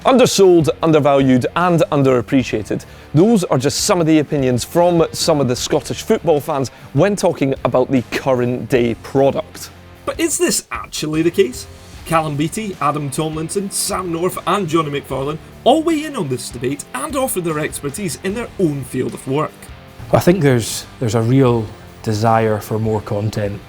Undersold, undervalued and underappreciated. Those are just some of the opinions from some of the Scottish football fans when talking about the current day product. But is this actually the case? Callum Beattie, Adam Tomlinson, Sam Norf and Johnny McFarland all weigh in on this debate and offer their expertise in their own field of work. I think there's a real desire for more content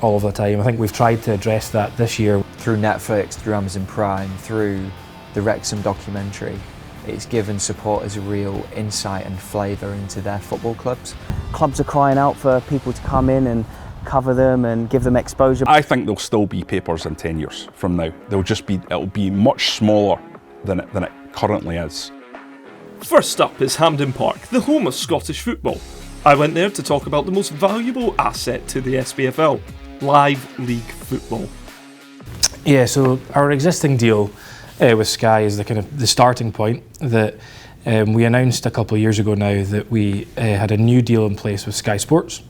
all of the time. I think we've tried to address that this year. Through Netflix, through Amazon Prime, through the Wrexham documentary, it's given supporters a real insight and flavour into their football clubs. Clubs are crying out for people to come in and cover them and give them exposure. I think there'll still be papers in 10 years from now. It'll be much smaller than it currently is. First up is Hampden Park, the home of Scottish football. I went there to talk about the most valuable asset to the SPFL, live league football. Yeah, so our existing deal with Sky is the starting point that we announced a couple of years ago now that we had a new deal in place with Sky Sports.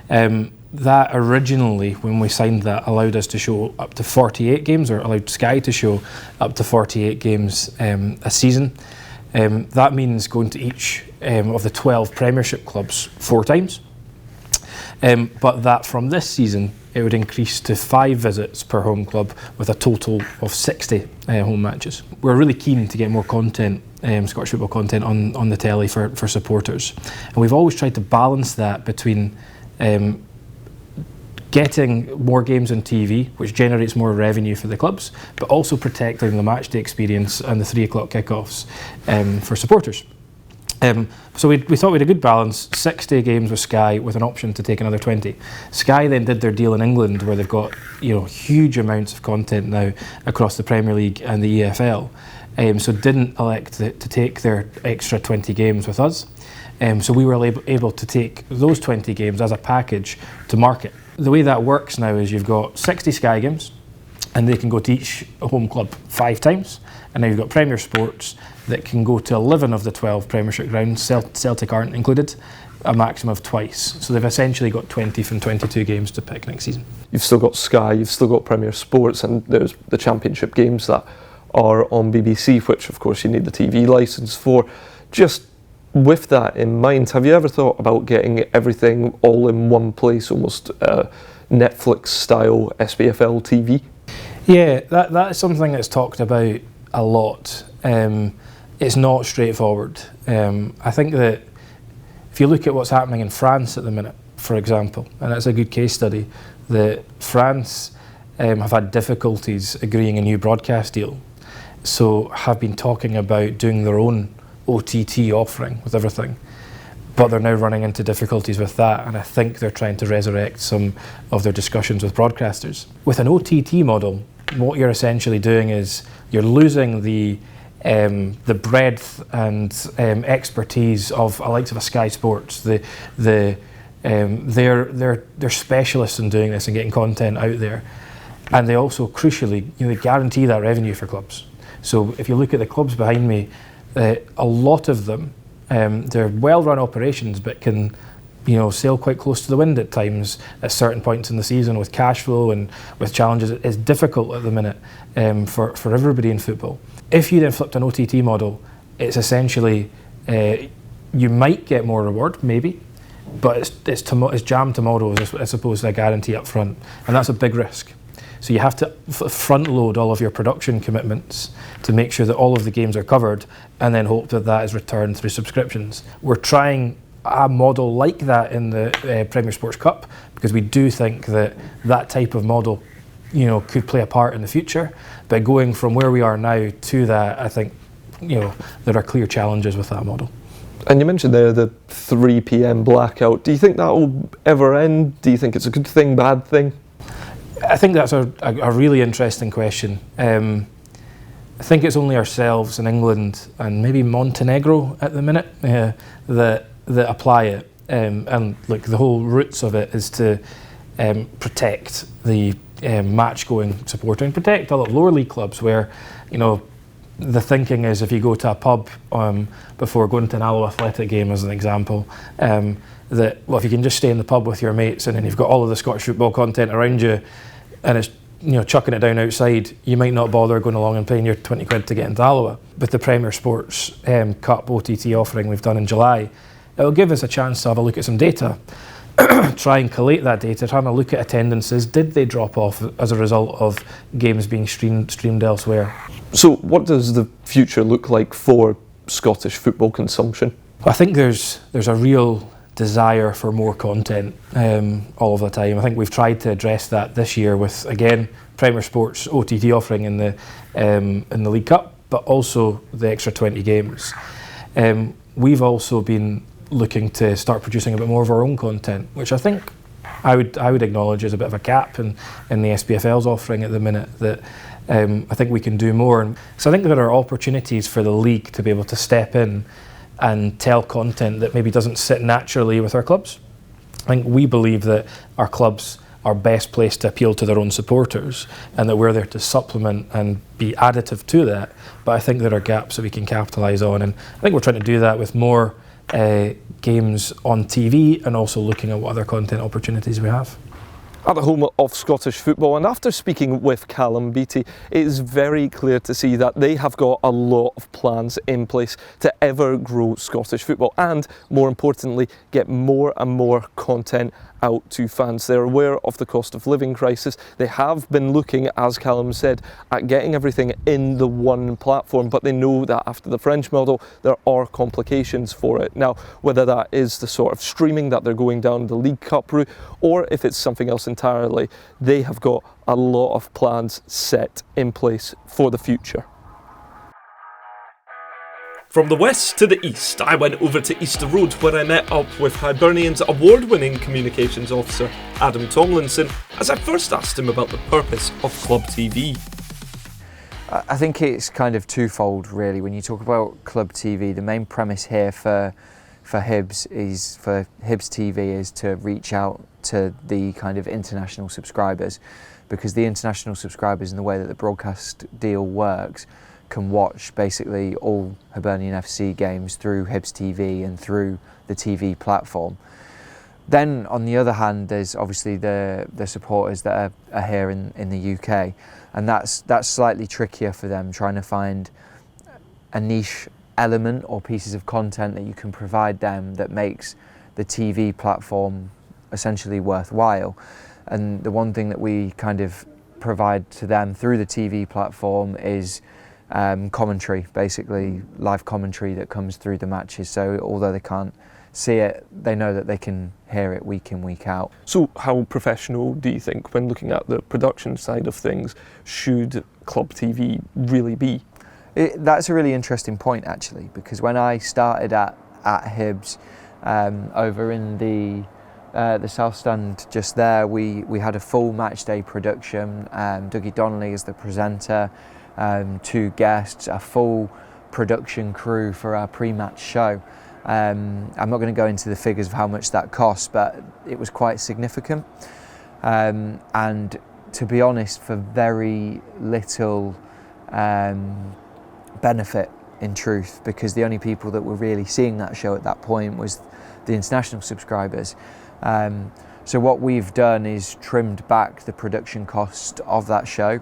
That originally, when we signed that, allowed us to show up to 48 games, or allowed Sky to show up to 48 games a season. That means going to each of the 12 Premiership clubs 4 times. But that from this season, it would increase to 5 visits per home club with a total of 60 home matches. We're really keen to get more content, Scottish football content on the telly for supporters. And we've always tried to balance that between getting more games on TV, which generates more revenue for the clubs, but also protecting the matchday experience and the 3 o'clock kickoffs for supporters. So we thought we had a good balance, 60 games with Sky with an option to take another 20. Sky then did their deal in England where they've got huge amounts of content now across the Premier League and the EFL, so didn't elect to take their extra 20 games with us. So we were able to take those 20 games as a package to market. The way that works now is you've got 60 Sky games and they can go to each home club 5 times, and now you've got Premier Sports that can go to 11 of the 12 Premiership grounds, Celtic aren't included, a maximum of twice. So they've essentially got 20 from 22 games to pick next season. You've still got Sky, you've still got Premier Sports, and there's the Championship games that are on BBC, which of course you need the TV licence for. Just with that in mind, have you ever thought about getting everything all in one place, almost Netflix style SPFL TV? Yeah, that is something that's talked about a lot. It's not straightforward. I think that if you look at what's happening in France at the minute, for example, and that's a good case study, that France have had difficulties agreeing a new broadcast deal, so have been talking about doing their own OTT offering with everything, but they're now running into difficulties with that, and I think they're trying to resurrect some of their discussions with broadcasters. With an OTT model, what you're essentially doing is you're losing the breadth and expertise of a likes of a Sky Sports. They're specialists in doing this and getting content out there, and they also crucially they guarantee that revenue for clubs. So if you look at the clubs behind me, a lot of them, they're well-run operations, but can sail quite close to the wind at times at certain points in the season with cash flow and with challenges. It's difficult at the minute for everybody in football. If you then flipped an OTT model, it's essentially you might get more reward, maybe, but it's jam tomorrow as opposed to a guarantee up front, and that's a big risk. So you have to front load all of your production commitments to make sure that all of the games are covered, and then hope that is returned through subscriptions. We're trying a model like that in the Premier Sports Cup, because we do think that type of model could play a part in the future. But going from where we are now to that, I think there are clear challenges with that model. And you mentioned there the 3 PM blackout. Do you think that will ever end? Do you think it's a good thing, bad thing? I think that's a really interesting question. I think it's only ourselves in England and maybe Montenegro at the minute that apply it. And look, the whole roots of it is to protect the match-going supporter and protect all the lower league clubs where, the thinking is if you go to a pub before going to an Alloa Athletic game, as an example, that if you can just stay in the pub with your mates and then you've got all of the Scottish football content around you, and it's chucking it down outside, you might not bother going along and paying your 20 quid to get into Alloa. With the Premier Sports Cup OTT offering we've done in July, it'll give us a chance to have a look at some data, try and collate that data, try and look at attendances. Did they drop off as a result of games being streamed elsewhere? So what does the future look like for Scottish football consumption? I think there's a real desire for more content all of the time. I think we've tried to address that this year with, again, Premier Sports OTT offering in the League Cup, but also the extra 20 games. We've also been looking to start producing a bit more of our own content, which I think I would acknowledge is a bit of a gap in the SPFL's offering at the minute, that I think we can do more. And so I think there are opportunities for the league to be able to step in and tell content that maybe doesn't sit naturally with our clubs. I think we believe that our clubs are best placed to appeal to their own supporters, and that we're there to supplement and be additive to that. But I think there are gaps that we can capitalise on, and I think we're trying to do that with more games on TV, and also looking at what other content opportunities we have. At the home of Scottish football, and after speaking with Callum Beattie, it is very clear to see that they have got a lot of plans in place to ever grow Scottish football, and more importantly, get more and more content out to fans. They're aware of the cost of living crisis. They have been looking, as Callum said, at getting everything in the one platform, but they know that after the French model, there are complications for it. Now, whether that is the sort of streaming that they're going down the League Cup route, or if it's something else entirely, they have got a lot of plans set in place for the future. From the west to the east, I went over to Easter Road, where I met up with Hibernian's award-winning communications officer, Adam Tomlinson, as I first asked him about the purpose of Club TV. I think it's kind of twofold, really. When you talk about Club TV, the main premise here for Hibs TV is to reach out to the kind of international subscribers, because the international subscribers, in the way that the broadcast deal works, can watch basically all Hibernian FC games through Hibs TV and through the TV platform. Then on the other hand, there's obviously the supporters that are here in the UK, and that's slightly trickier for them, trying to find a niche element or pieces of content that you can provide them that makes the TV platform essentially worthwhile. And the one thing that we kind of provide to them through the TV platform is commentary, basically live commentary that comes through the matches. So although they can't see it, they know that they can hear it week in, week out. So how professional do you think, when looking at the production side of things, should Club TV really be? That's a really interesting point, actually, because when I started at Hibs over in the South Stand just there, we had a full match day production. Dougie Donnelly is the presenter, 2 guests, a full production crew for our pre-match show. I'm not going to go into the figures of how much that cost, but it was quite significant. And to be honest, for very little benefit, in truth, because the only people that were really seeing that show at that point was the international subscribers. So what we've done is trimmed back the production cost of that show,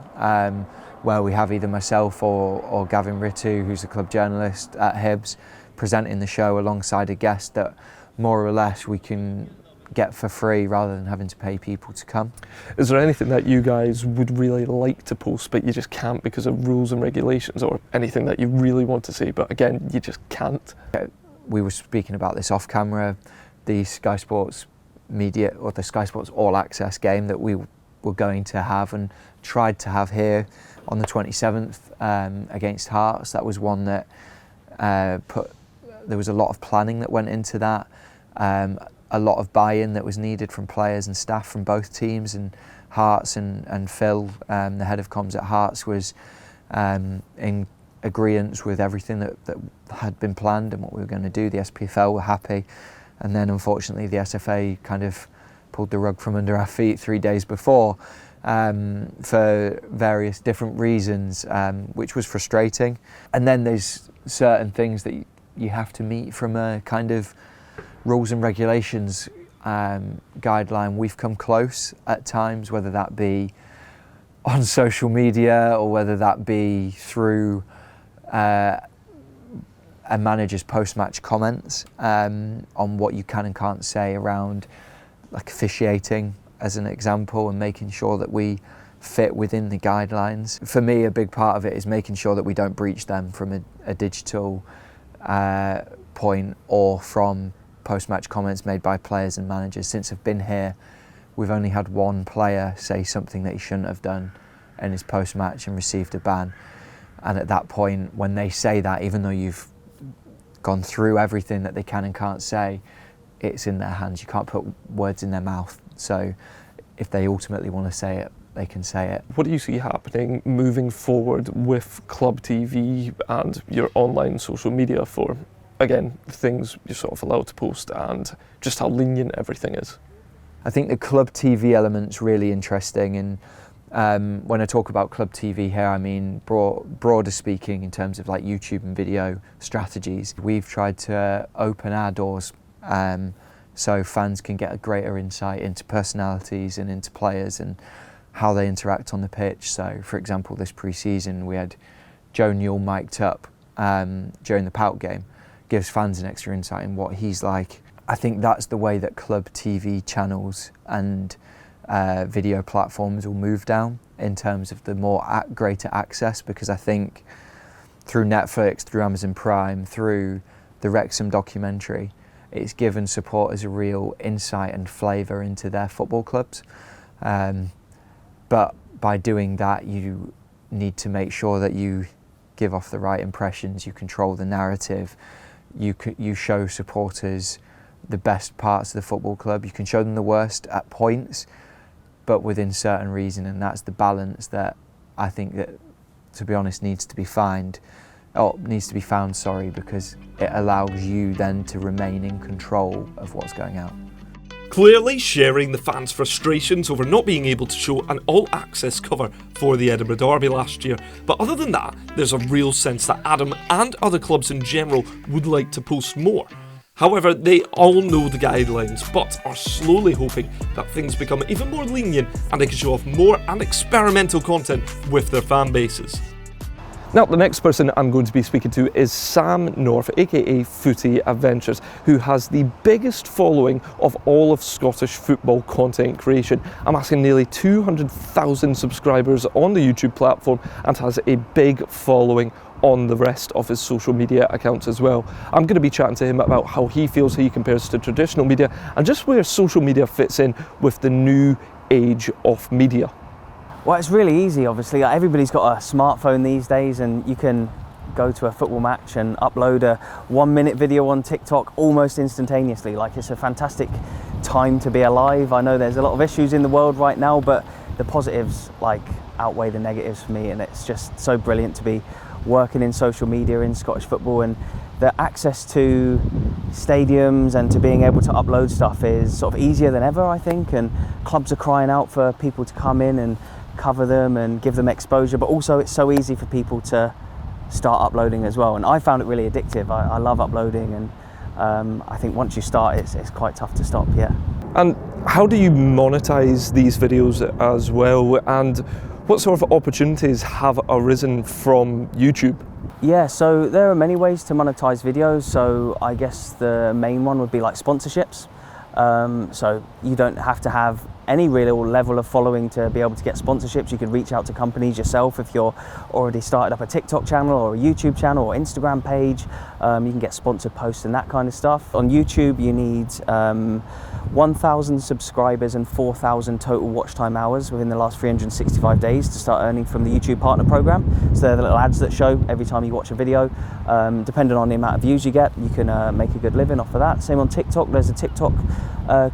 where we have either myself or Gavin Ritu, who's a club journalist at Hibs, presenting the show alongside a guest that more or less we can get for free rather than having to pay people to come. Is there anything that you guys would really like to post but you just can't because of rules and regulations, or anything that you really want to see but again you just can't? We were speaking about this off camera, the Sky Sports Media or the Sky Sports All Access game that we were going to have and tried to have here on the 27th against Hearts. That was one that there was a lot of planning that went into that, a lot of buy-in that was needed from players and staff from both teams, and Hearts and Phil, the head of comms at Hearts, was in agreement with everything that had been planned and what we were going to do. The SPFL were happy, and then unfortunately the SFA kind of pulled the rug from under our feet 3 days before for various different reasons, which was frustrating. And then there's certain things that you have to meet from a kind of rules and regulations guideline. We've come close at times, whether that be on social media, or whether that be through a manager's post-match comments on what you can and can't say around, like, officiating as an example, and making sure that we fit within the guidelines. For me, a big part of it is making sure that we don't breach them from a digital point, or from post-match comments made by players and managers. Since I've been here, we've only had one player say something that he shouldn't have done in his post-match and received a ban. And at that point, when they say that, even though you've gone through everything that they can and can't say, it's in their hands. You can't put words in their mouth. So if they ultimately want to say it, they can say it. What do you see happening moving forward with Club TV and your online social media for, again, things you're sort of allowed to post and just how lenient everything is? I think the Club TV element's really interesting, and when I talk about Club TV here, I mean broader speaking in terms of like YouTube and video strategies. We've tried to open our doors so fans can get a greater insight into personalities and into players and how they interact on the pitch. So, for example, this pre-season we had Joe Newell mic'd up during the Pout game, gives fans an extra insight in what he's like. I think that's the way that Club TV channels and video platforms will move down in terms of the greater access, because I think through Netflix, through Amazon Prime, through the Wrexham documentary, it's given supporters a real insight and flavour into their football clubs. But by doing that, you need to make sure that you give off the right impressions, you control the narrative, you show supporters the best parts of the football club. You can show them the worst at points, but within certain reason, and that's the balance that I think that, to be honest, needs to be found, because it allows you then to remain in control of what's going out. Clearly sharing the fans' frustrations over not being able to show an all-access cover for the Edinburgh Derby last year. But other than that, there's a real sense that Adam and other clubs in general would like to post more. However, they all know the guidelines, but are slowly hoping that things become even more lenient and they can show off more and experimental content with their fan bases. Now, the next person I'm going to be speaking to is Sam Norf, aka Footy Adventures, who has the biggest following of all of Scottish football content creation. I'm asking nearly 200,000 subscribers on the YouTube platform and has a big following on the rest of his social media accounts as well. I'm going to be chatting to him about how he feels he compares to traditional media and just where social media fits in with the new age of media. Well, it's really easy, obviously. Like, everybody's got a smartphone these days, and you can go to a football match and upload a 1-minute video on TikTok almost instantaneously. Like, it's a fantastic time to be alive. I know there's a lot of issues in the world right now, but the positives outweigh the negatives for me, and it's just so brilliant to be working in social media in Scottish football, and the access to stadiums and to being able to upload stuff is sort of easier than ever, I think, and clubs are crying out for people to come in and cover them and give them exposure, but also it's so easy for people to start uploading as well, and I found it really addictive. I love uploading, and I think once you start it's quite tough to stop. Yeah. And how do you monetize these videos as well, and what sort of opportunities have arisen from YouTube? Yeah, so there are many ways to monetize videos. So I guess the main one would be like sponsorships. So you don't have to have any real level of following to be able to get sponsorships. You can reach out to companies yourself if you're already started up a TikTok channel or a YouTube channel or Instagram page. You can get sponsored posts and that kind of stuff. On YouTube, you need 1,000 subscribers and 4,000 total watch time hours within the last 365 days to start earning from the YouTube Partner Program. So they're the little ads that show every time you watch a video. Depending on the amount of views you get, you can make a good living off of that. Same on TikTok, there's a TikTok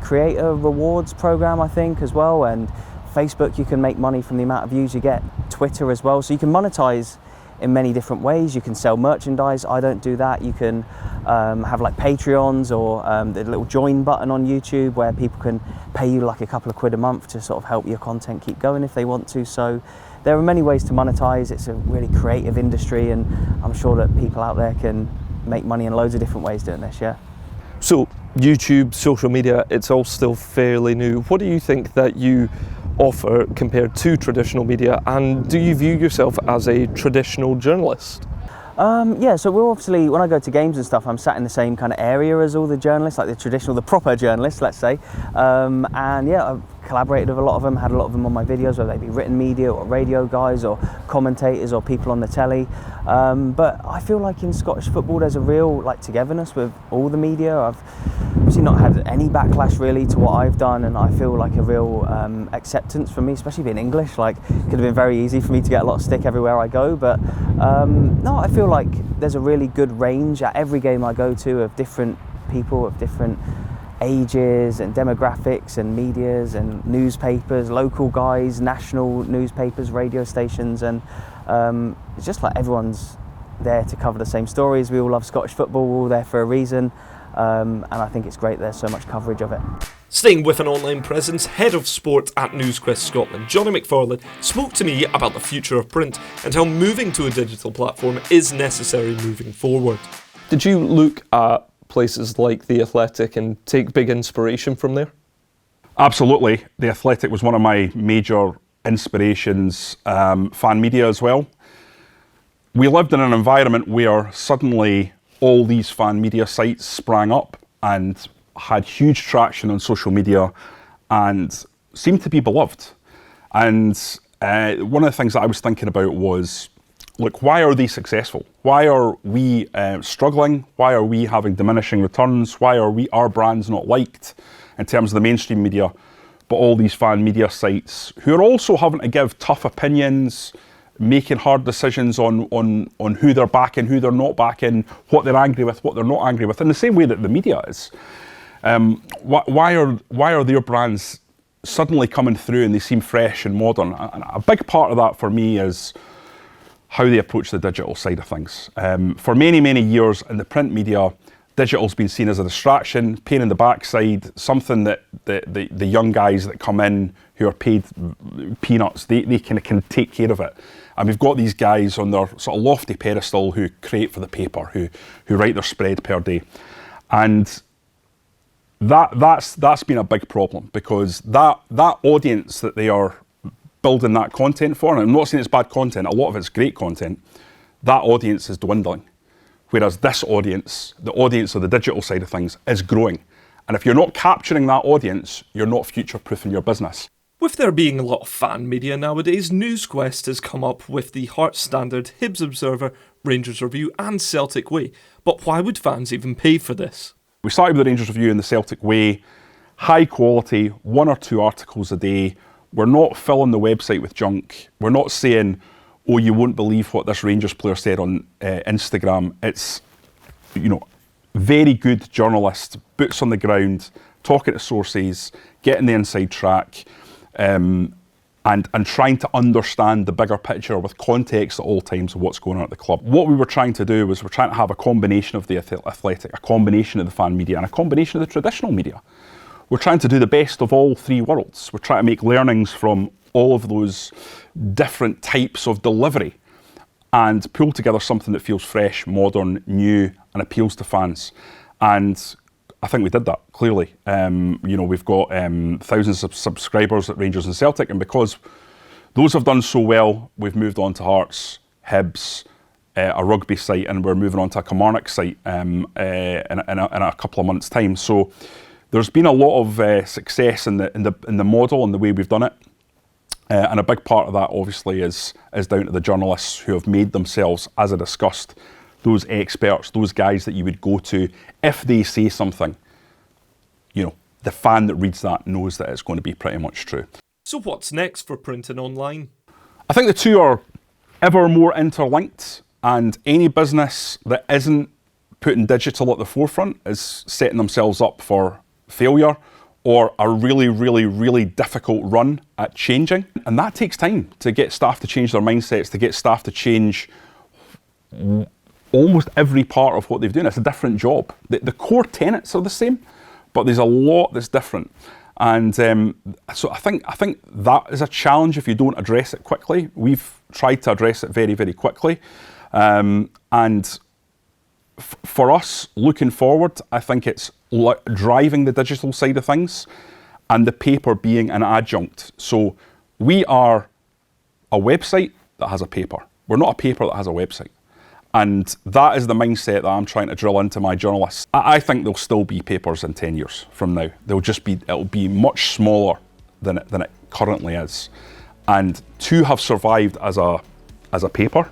creator rewards program, I think, as well, and Facebook, you can make money from the amount of views you get. Twitter as well, so you can monetize in many different ways. You can sell merchandise. I don't do that. You can have like Patreons or the little join button on YouTube where people can pay you like a couple of quid a month to sort of help your content keep going if they want to. So there are many ways to monetize. It's a really creative industry, and I'm sure that people out there can make money in loads of different ways doing this. Yeah. So YouTube, social media, it's all still fairly new. What do you think that you offer compared to traditional media, and do you view yourself as a traditional journalist? Yeah, so we're obviously, when I go to games and stuff, I'm sat in the same kind of area as all the journalists, like the traditional, the proper journalists, let's say. And yeah, I've collaborated with a lot of them, had a lot of them on my videos, whether they be written media or radio guys or commentators or people on the telly. But I feel like in Scottish football there's a real togetherness with all the media. I've obviously not had any backlash really to what I've done, and I feel like a real acceptance from me, especially being English. It could have been very easy for me to get a lot of stick everywhere I go, but no, I feel like there's a really good range at every game I go to of different people of different ages and demographics and medias and newspapers, local guys, national newspapers, radio stations, and it's just like everyone's there to cover the same stories. We all love Scottish football, we're all there for a reason, and I think it's great there's so much coverage of it. Staying with an online presence, Head of Sport at NewsQuest Scotland, Johnny McFarland, spoke to me about the future of print and how moving to a digital platform is necessary moving forward. Did you look at places like The Athletic and take big inspiration from there? Absolutely. The Athletic was one of my major inspirations, fan media as well. We lived in an environment where suddenly all these fan media sites sprang up and had huge traction on social media and seemed to be beloved. And one of the things that I was thinking about was, look, why are they successful? Why are we struggling? Why are we having diminishing returns? Why are our brands not liked in terms of the mainstream media, but all these fan media sites who are also having to give tough opinions, making hard decisions on who they're backing, who they're not backing, what they're angry with, what they're not angry with, in the same way that the media is. Why are their brands suddenly coming through and they seem fresh and modern? And a big part of that for me is how they approach the digital side of things. For many, many years in the print media, digital's been seen as a distraction, pain in the backside, something that the young guys that come in who are paid peanuts, they can take care of it. And we've got these guys on their sort of lofty pedestal who create for the paper, who write their spread per day. And that's been a big problem, because that audience that they are building that content for, and I'm not saying it's bad content, a lot of it's great content, that audience is dwindling. Whereas this audience, the audience of the digital side of things, is growing. And if you're not capturing that audience, you're not future-proofing your business. With there being a lot of fan media nowadays, NewsQuest has come up with the Hearts Standard, Hibs Observer, Rangers Review and Celtic Way. But why would fans even pay for this? We started with the Rangers Review and the Celtic Way. High quality, 1 or 2 articles a day. We're not filling the website with junk. We're not saying, oh, you won't believe what this Rangers player said on Instagram. It's, very good journalists, boots on the ground, talking to sources, getting the inside track, and trying to understand the bigger picture with context at all times of what's going on at the club. What we were trying to do was we're trying to have a combination of the Athletic, a combination of the fan media, and a combination of the traditional media. We're trying to do the best of all 3 worlds. We're trying to make learnings from all of those different types of delivery and pull together something that feels fresh, modern, new, and appeals to fans. And I think we did that, clearly. We've got thousands of subscribers at Rangers and Celtic, and because those have done so well, we've moved on to Hearts, Hibs, a rugby site, and we're moving on to a Kilmarnock site in a couple of months' time. So there's been a lot of success in the model and the way we've done it. And a big part of that, obviously, is down to the journalists who have made themselves, as I discussed, those experts, those guys that you would go to if they say something. The fan that reads that knows that it's going to be pretty much true. So what's next for print and online? I think the two are ever more interlinked, and any business that isn't putting digital at the forefront is setting themselves up for failure or a really, really, really difficult run at changing. And that takes time to get staff to change their mindsets, to get staff to change almost every part of what they've done. It's a different job. The core tenets are the same, but there's a lot that's different. And so I think that is a challenge if you don't address it quickly. We've tried to address it very, very quickly. And for us, looking forward, I think it's driving the digital side of things and the paper being an adjunct. So We are a website that has a paper. We're not a paper that has a website. And that is the mindset that I'm trying to drill into my journalists. I think there'll still be papers in 10 years from now. It'll be much smaller than it currently is. And to have survived as a paper,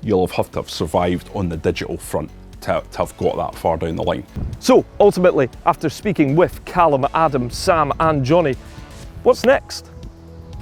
you'll have to have survived on the digital front to have got that far down the line. So ultimately, after speaking with Callum, Adam, Sam and Johnny, what's next?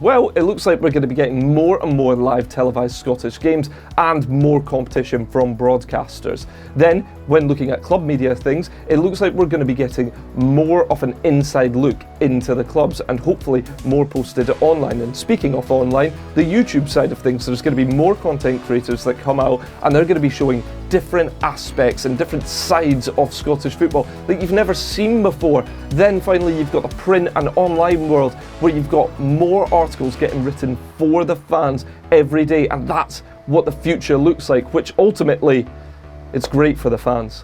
Well, it looks like we're going to be getting more and more live televised Scottish games and more competition from broadcasters. Then, when looking at club media things, it looks like we're going to be getting more of an inside look into the clubs and hopefully more posted online. And speaking of online, the YouTube side of things, there's going to be more content creators that come out and they're going to be showing different aspects and different sides of Scottish football that you've never seen before. Then finally you've got the print and online world where you've got more articles getting written for the fans every day, and that's what the future looks like, which ultimately it's great for the fans.